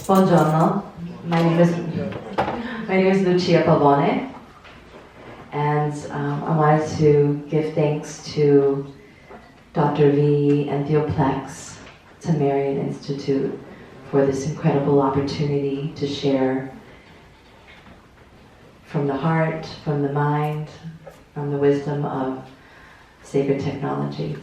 Buongiorno. My name is Lucia Pavone, and I wanted to give thanks to Dr. V and Theoplex, to Marian Institute, for this incredible opportunity to share from the heart, from the mind, from the wisdom of sacred technology.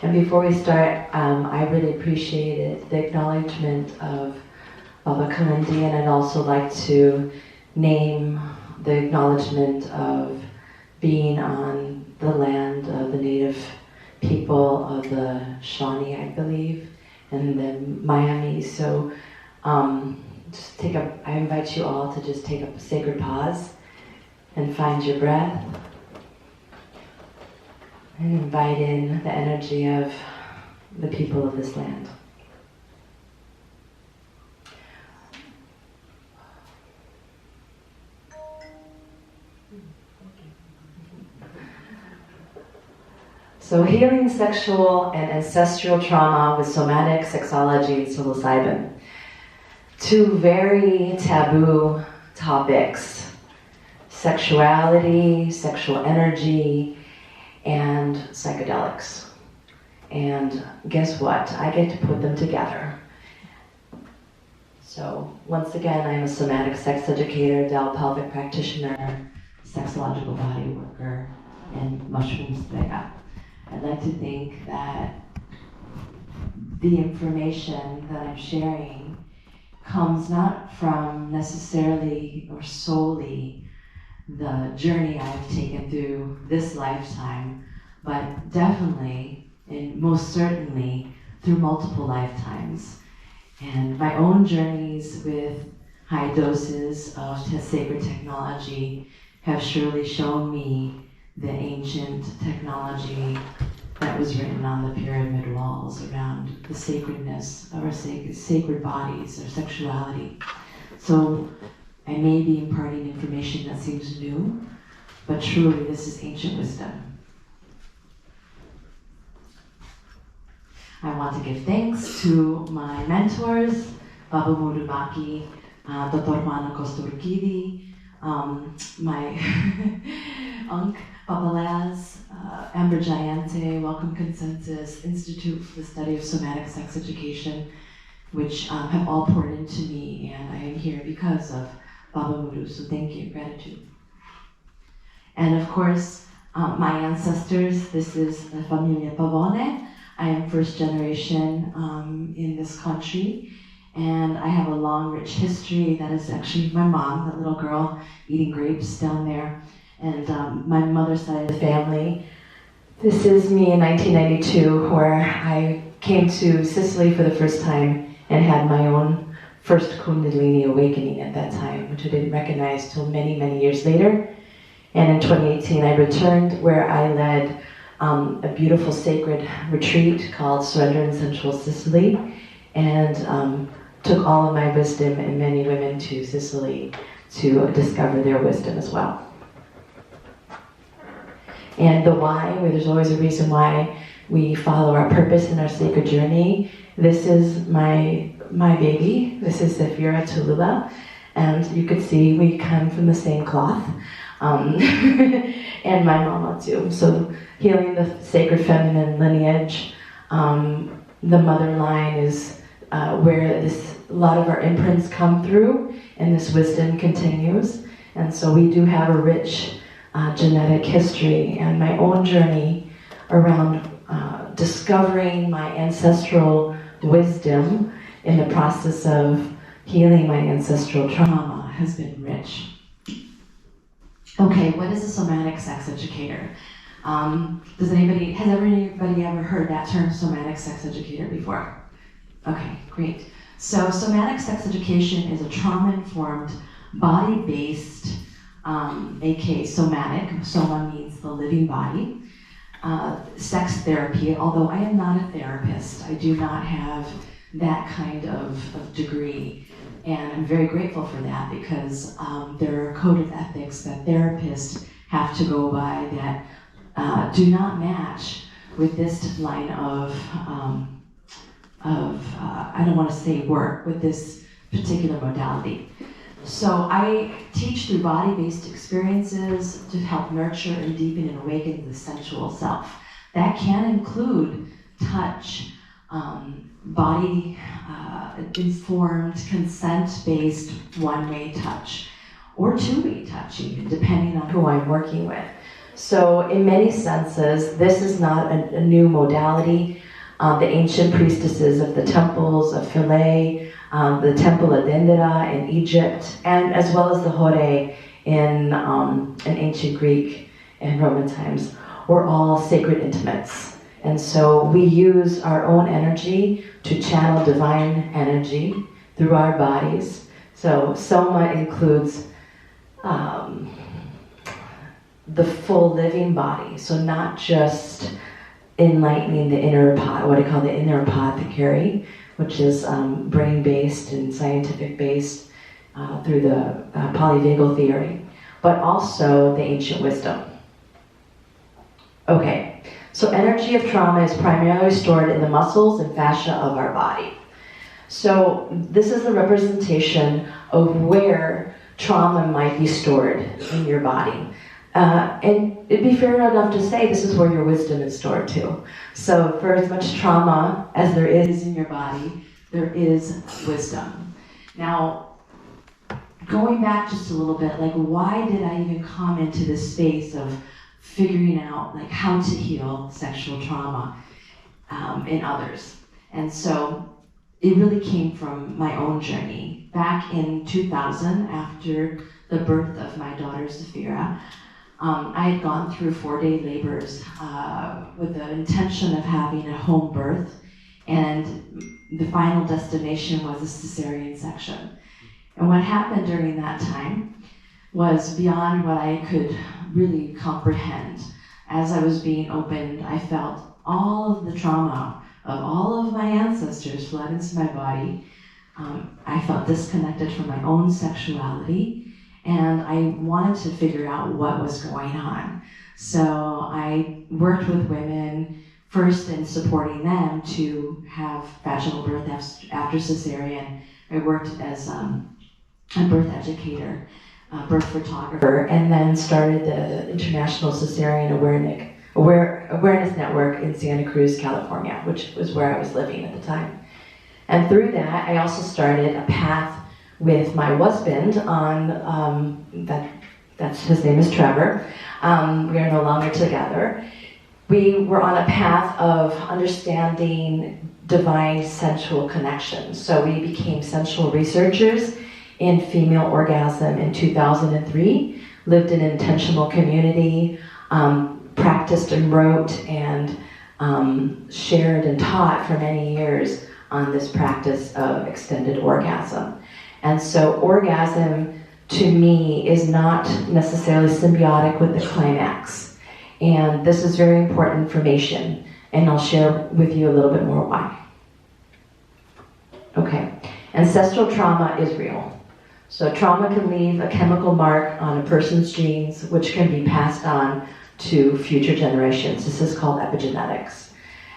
And before we start, I really appreciated the acknowledgement of Baba Kilindi, and I'd also like to name the acknowledgement of being on the land of the native people of the Shawnee, I believe, and the Miami. So I invite you all to just take a sacred pause and find your breath and invite in the energy of the people of this land. So healing sexual and ancestral trauma with somatic, sexology, and psilocybin. Two very taboo topics: sexuality, sexual energy, and psychedelics. And guess what? I get to put them together. So once again, I'm a somatic sex educator, Del pelvic practitioner, sexological body worker, and mushwomb strega. I'd like to think that the information that I'm sharing comes not from necessarily or solely the journey I've taken through this lifetime, but definitely and most certainly through multiple lifetimes. And my own journeys with high doses of sacred technology have surely shown me the ancient technology that was written on the pyramid walls around the sacredness of our sacred bodies, our sexuality. So I may be imparting information that seems new, but truly this is ancient wisdom. I want to give thanks to my mentors, Baba Murumaki, Dr. Juana Kosturkidi, my Unc, Papa Laz, Amber Giante, Welcome Consensus, Institute for the Study of Somatic Sex Education, which have all poured into me, and I am here because of Baba Muru, so thank you, gratitude. And of course, my ancestors, this is the Familia Pavone. I am first generation in this country, and I have a long, rich history. That is actually my mom, that little girl eating grapes down there. And my mother's side of the family. This is me in 1992, where I came to Sicily for the first time and had my own first Kundalini awakening at that time, which I didn't recognize till many, many years later. And in 2018, I returned, where I led a beautiful sacred retreat called Surrender in Central Sicily, and took all of my wisdom and many women to Sicily to discover their wisdom as well. And the why, where there's always a reason why we follow our purpose in our sacred journey. This is my baby. This is Zephyra Tulula, and you could see we come from the same cloth, and my mama too. So healing the sacred feminine lineage, the mother line is where a lot of our imprints come through, and this wisdom continues. And so we do have a rich genetic history, and my own journey around discovering my ancestral wisdom in the process of healing my ancestral trauma has been rich. Okay, what is a somatic sex educator? Has anybody ever heard that term, somatic sex educator, before? Okay, great. So somatic sex education is a trauma-informed, body-based, aka somatic, soma means the living body, sex therapy, although I am not a therapist. I do not have that kind of degree, and I'm very grateful for that, because there are a code of ethics that therapists have to go by that do not match with this line of I don't want to say work, with this particular modality. So I teach through body-based experiences to help nurture and deepen and awaken the sensual self. That can include touch, body-informed, consent-based one-way touch, or two-way touching, depending on who I'm working with. So in many senses, this is not a new modality. The ancient priestesses of the temples of Philae, the temple of Dendera in Egypt, and as well as the Hore in ancient Greek and Roman times, were all sacred intimates. And so we use our own energy to channel divine energy through our bodies. So Soma includes the full living body, so not just enlightening the inner pod, what I call the inner apothecary, which is brain-based and scientific-based through the polyvagal theory, but also the ancient wisdom. Okay, so energy of trauma is primarily stored in the muscles and fascia of our body. So this is the representation of where trauma might be stored in your body. And it'd be fair enough to say this is where your wisdom is stored too. So for as much trauma as there is in your body, there is wisdom. Now, going back just a little bit, like, why did I even come into this space of figuring out like how to heal sexual trauma in others? And so it really came from my own journey. Back in 2000, after the birth of my daughter Zafira, I had gone through 4-day labors with the intention of having a home birth, and the final destination was a cesarean section. And what happened during that time was beyond what I could really comprehend. As I was being opened, I felt all of the trauma of all of my ancestors flood into my body. I felt disconnected from my own sexuality, and I wanted to figure out what was going on. So I worked with women, first in supporting them to have vaginal birth after cesarean. I worked as a birth educator, birth photographer, and then started the International Cesarean Awareness Network in Santa Cruz, California, which was where I was living at the time. And through that, I also started a path with my husband on, that's his name is Trevor. We are no longer together. We were on a path of understanding divine sensual connection. So we became sensual researchers in female orgasm in 2003, lived in an intentional community, practiced and wrote and shared and taught for many years on this practice of extended orgasm. And so orgasm, to me, is not necessarily symbiotic with the climax. And this is very important information, and I'll share with you a little bit more why. Okay, ancestral trauma is real. So trauma can leave a chemical mark on a person's genes, which can be passed on to future generations. This is called epigenetics.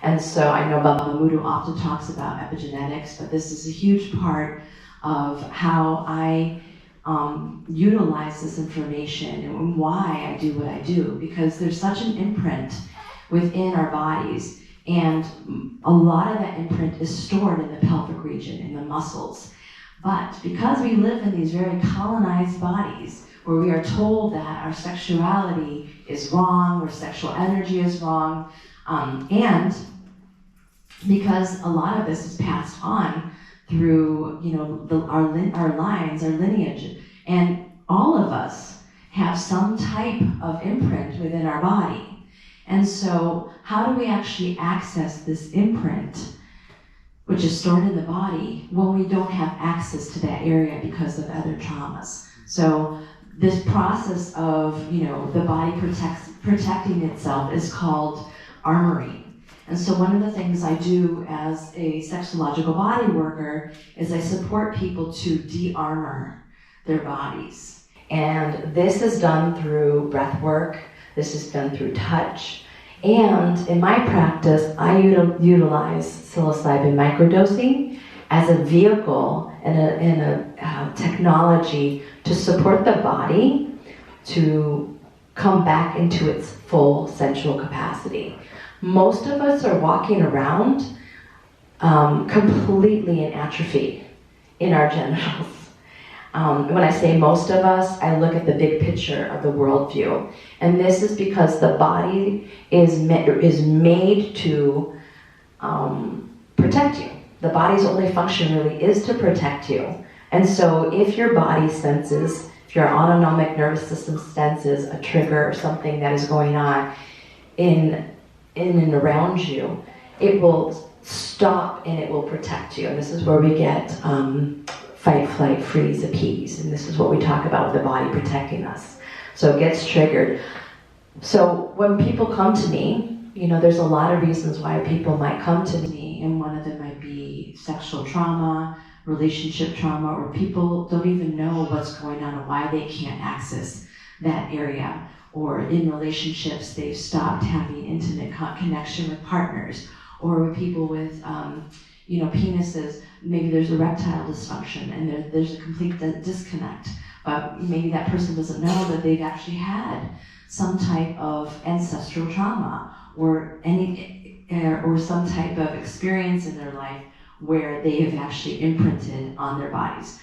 And so I know Baba Muru often talks about epigenetics, but this is a huge part of how I utilize this information and why I do what I do, because there's such an imprint within our bodies, and a lot of that imprint is stored in the pelvic region, in the muscles. But because we live in these very colonized bodies, where we are told that our sexuality is wrong, where sexual energy is wrong, and because a lot of this is passed on through, our lines, our lineage, and all of us have some type of imprint within our body. And so how do we actually access this imprint, which is stored in the body, when we don't have access to that area because of other traumas? So this process of, the body protecting itself is called armoring. And so one of the things I do as a sexological body worker is I support people to de-armor their bodies. And this is done through breath work, this is done through touch, And in my practice, I utilize psilocybin microdosing as a vehicle and a technology to support the body to come back into its full sensual capacity. Most of us are walking around completely in atrophy in our genitals. When I say most of us, I look at the big picture of the worldview. And this is because the body is made to protect you. The body's only function really is to protect you. And so if your body senses, if your autonomic nervous system senses a trigger or something that is going on in and around you, it will stop and it will protect you. And this is where we get fight, flight, freeze, appease. And this is what we talk about with the body protecting us. So it gets triggered. So when people come to me, you know, there's a lot of reasons why people might come to me, and one of them might be sexual trauma, relationship trauma, or people don't even know what's going on and why they can't access that area. Or in relationships, they've stopped having intimate connection with partners, or with people with penises. Maybe there's erectile dysfunction and there's a complete disconnect, but maybe that person doesn't know that they've actually had some type of ancestral trauma or some type of experience in their life where they have actually imprinted on their bodies.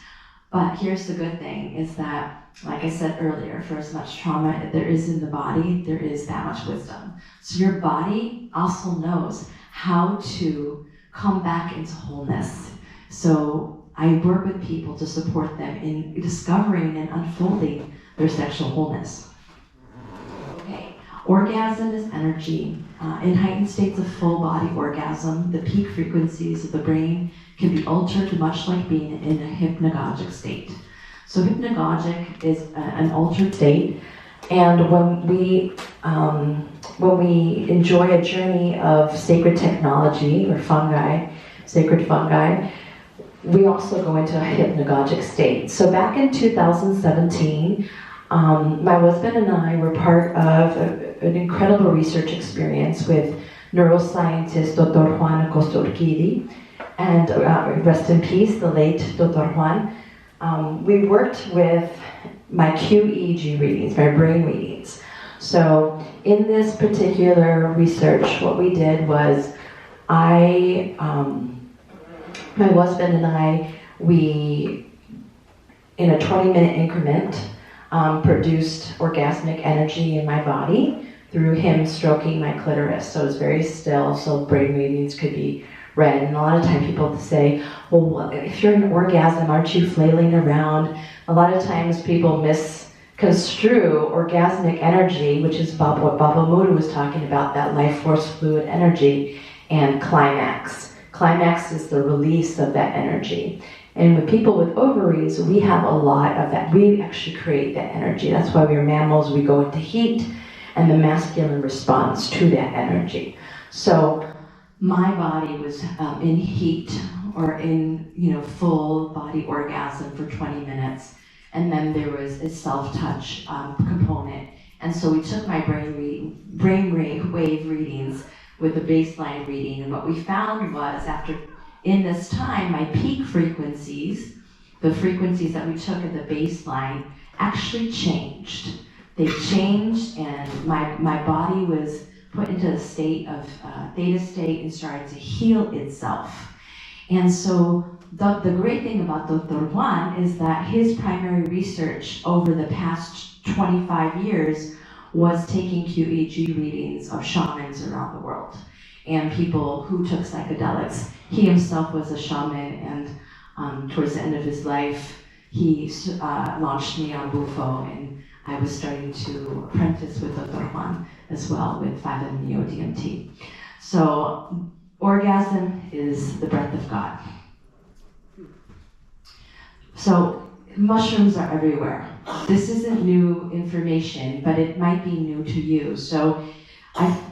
But here's the good thing, is that, like I said earlier, for as much trauma there is in the body, there is that much wisdom. So your body also knows how to come back into wholeness. So I work with people to support them in discovering and unfolding their sexual wholeness. Okay, orgasm is energy. In heightened states of full body orgasm, the peak frequencies of the brain can be altered, much like being in a hypnagogic state. So hypnagogic is an altered state, and when we enjoy a journey of sacred technology or fungi, sacred fungi, we also go into a hypnagogic state. So back in 2017, my husband and I were part of an incredible research experience with neuroscientist Dr. Juan Costurquidi, and rest in peace, the late Dr. Juan. We worked with my QEEG readings, my brain readings. So in this particular research, what we did was my husband and I, we, in a 20-minute increment, produced orgasmic energy in my body through him stroking my clitoris. So it's very still, so brain readings could be read. And a lot of times people say, well, if you're in an orgasm, aren't you flailing around? A lot of times people misconstrue orgasmic energy, which is what Baba Muru was talking about, that life force fluid energy, and climax. Climax is the release of that energy. And with people with ovaries, we have a lot of that. We actually create that energy. That's why we're mammals. We go into heat, and the masculine responds to that energy. So my body was in heat, or in full body orgasm for 20 minutes, and then there was a self-touch component. And so we took my brain wave readings with the baseline reading, and what we found was, in this time, my peak frequencies, the frequencies that we took at the baseline, actually changed. They changed, and my body was put into a state of theta state and started to heal itself. And so the great thing about Dr. Juan is that his primary research over the past 25 years was taking QEEG readings of shamans around the world and people who took psychedelics. He himself was a shaman, and towards the end of his life, he launched me on Bufo, and I was starting to apprentice with Dr. Juan as well with 5-MeO-DMT. So orgasm is the breath of God. So mushrooms are everywhere. This isn't new information, but it might be new to you. So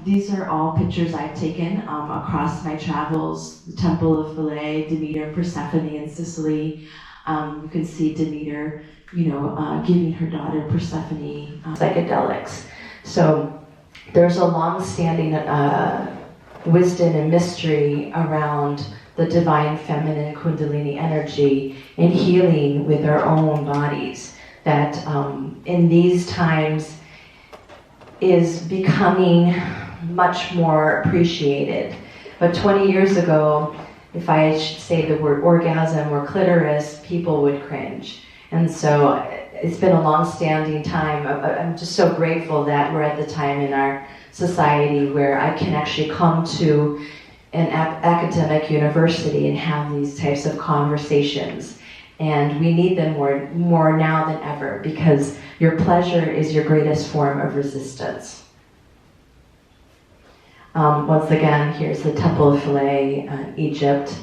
these are all pictures I've taken across my travels: the Temple of Philae, Demeter, Persephone in Sicily. You can see Demeter, giving her daughter Persephone psychedelics. So there's a long-standing wisdom and mystery around the divine feminine kundalini energy and healing with our own bodies that in these times is becoming much more appreciated. But 20 years ago, if I should say the word orgasm or clitoris, people would cringe. And so it's been a long-standing time. I'm just so grateful that we're at the time in our society where I can actually come to an academic university and have these types of conversations. And we need them more now than ever, because your pleasure is your greatest form of resistance. Once again, here's the Temple of Philae, Egypt.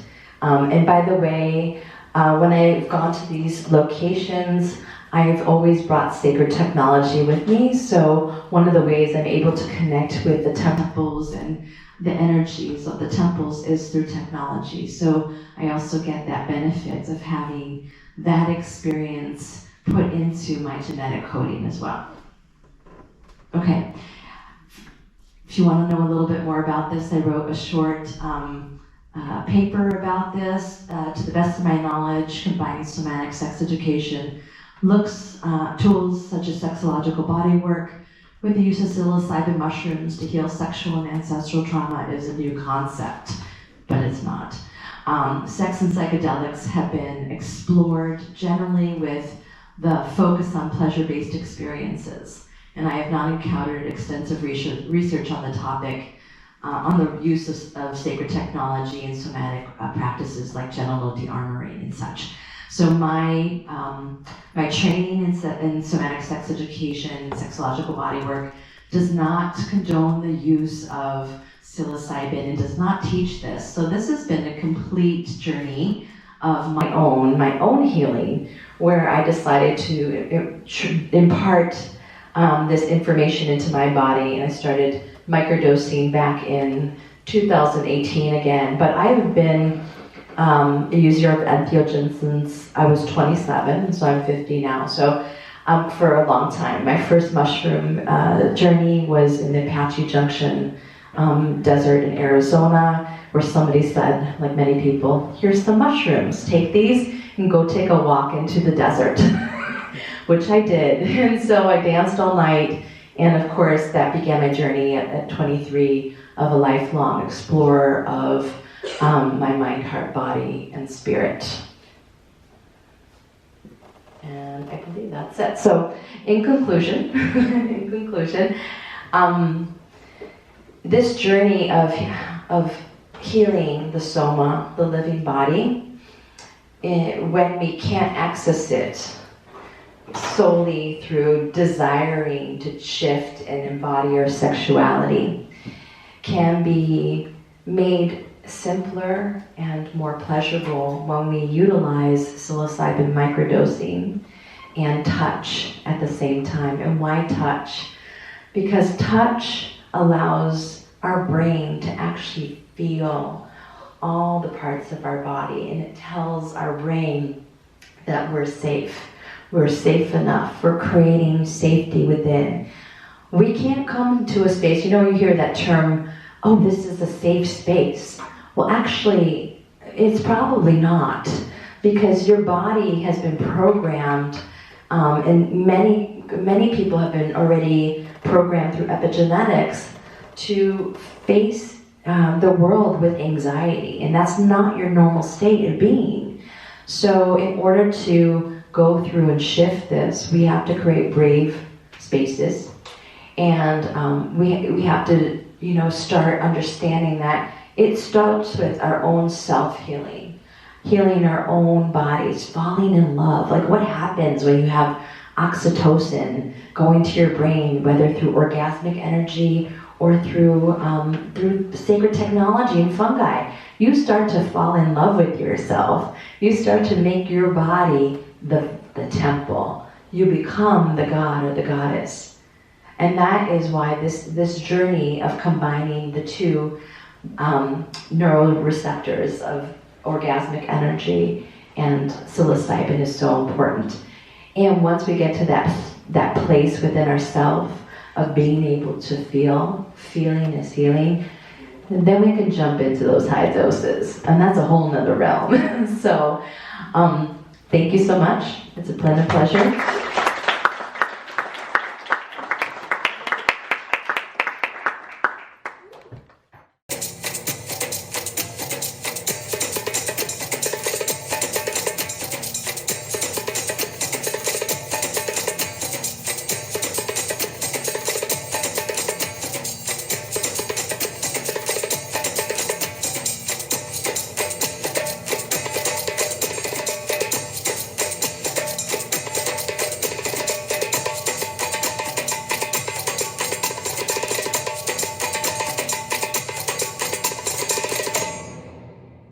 And by the way, when I've gone to these locations, I've always brought sacred technology with me. So one of the ways I'm able to connect with the temples and the energies of the temples is through technology. So I also get that benefit of having that experience put into my genetic coding as well. Okay. If you want to know a little bit more about this, I wrote a short paper about this. To the best of my knowledge, combining somatic sex education tools such as sexological body work with the use of psilocybin mushrooms to heal sexual and ancestral trauma is a new concept, but it's not. Sex and psychedelics have been explored generally with the focus on pleasure-based experiences. And I have not encountered extensive research on the topic, on the use of sacred technology and somatic practices like genital de-armoring and such. So my training in somatic sex education, sexological body work, does not condone the use of psilocybin and does not teach this. So this has been a complete journey of my own healing, where I decided to impart this information into my body, and I started microdosing back in 2018 again. But I have been a user of entheogens since I was 27, so I'm 50 now. So for a long time. My first mushroom journey was in the Apache Junction desert in Arizona, where somebody said, like many people, here's some mushrooms, take these and go take a walk into the desert. Which I did. And so I danced all night, and of course that began my journey at 23 of a lifelong explorer of my mind, heart, body, and spirit. And I believe that's it. So in conclusion, this journey of healing the soma, the living body, when we can't access it solely through desiring to shift and embody our sexuality, can be made simpler and more pleasurable when we utilize psilocybin microdosing and touch at the same time. And why touch? Because touch allows our brain to actually feel all the parts of our body, and it tells our brain that we're safe. We're safe enough. We're creating safety within. We can't come to a space, you hear that term, oh, this is a safe space. Well, actually, it's probably not, because your body has been programmed, and many people have been already programmed through epigenetics to face the world with anxiety, and that's not your normal state of being. So in order to go through and shift this, we have to create brave spaces, and we have to start understanding that it starts with our own self-healing, healing our own bodies, falling in love. Like, what happens when you have oxytocin going to your brain, whether through orgasmic energy or through sacred technology and fungi? You start to fall in love with yourself. You start to make your body the temple. You become the god or the goddess. And that is why this journey of combining the two neuroreceptors of orgasmic energy and psilocybin is so important. And once we get to that place within ourselves of being able to feel. Feeling is healing. And then we can jump into those high doses, and that's a whole nother realm. So, thank you so much. It's a pleasure.